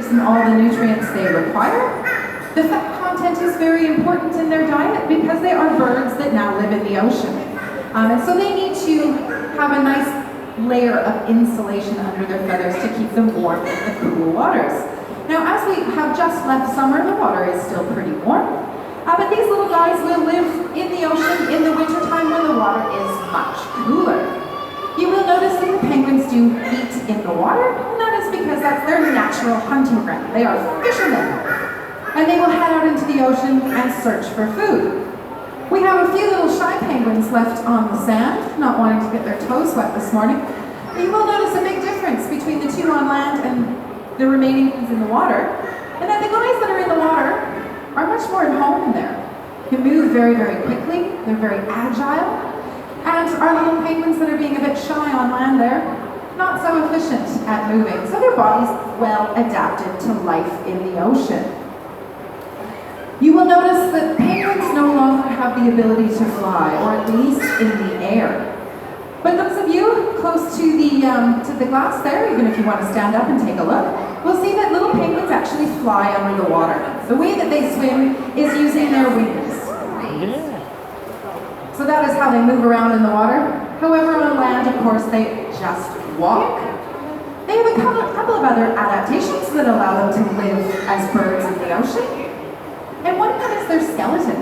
gives them all the nutrients they require. The fat content is very important in their diet because they are birds that now live in the ocean. And so they need to have a nice layer of insulation under their feathers to keep them warm in the cool waters. Now, as we have just left summer, the water is still pretty warm. But these little guys will live in the ocean in the wintertime when the water is much cooler. You will notice that the penguins do eat in the water, and that is because that's their natural hunting ground. They are fishermen, and they will head out into the ocean and search for food. We have a few little shy penguins left on the sand, not wanting to get their toes wet this morning. But you will notice a big difference between the two on land and the remaining ones in the water, and that the guys that are in the water are much more at home in there. They move very, very quickly, they're very agile, and our little penguins that are being a bit shy on land there, not so efficient at moving, so their bodies well adapted to life in the ocean. You will notice that penguins no longer have the ability to fly, or at least in the air. But those of you close to the glass there, even if you want to stand up and take a look, will see that little penguins actually fly under the water. The way that they swim is using their wings. So that is how they move around in the water. However, on land, of course, they just walk. They have a couple of other adaptations that allow them to live as birds in the ocean. And one of them is their skeleton.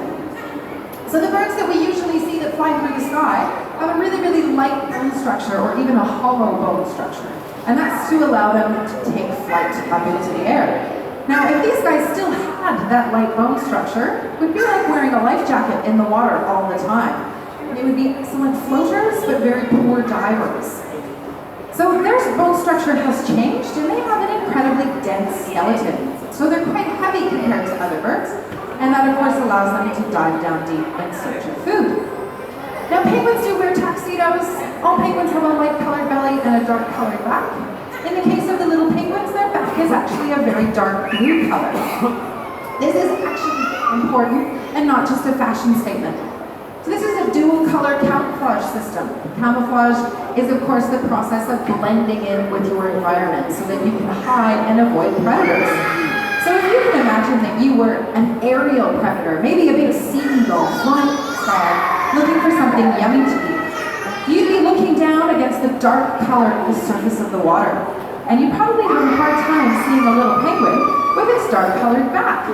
So the birds that we usually see that fly through the sky have a really, really light bone structure, or even a hollow bone structure. And that's to allow them to take flight up into the air. Now, if these guys still had that light bone structure, it would be like wearing a life jacket in the water all the time. They would be excellent floaters, but very poor divers. So their bone structure has changed, and they have an incredibly dense skeleton. So they're quite heavy compared to other birds, and that of course allows them to dive down deep in search of food. Now, penguins do wear tuxedos. All penguins have a light-colored belly and a dark-colored back. In the case of the little penguins, their back is actually a very dark blue color. This is actually important and not just a fashion statement. So this is a dual-color camouflage system. Camouflage is, of course, the process of blending in with your environment so that you can hide and avoid predators. So if you can imagine that you were an aerial predator, maybe a big seagull flying sky, looking for something yummy to eat, you'd be looking down against the dark color of the surface of the water. And you'd probably have a hard time seeing a little penguin with its dark colored back.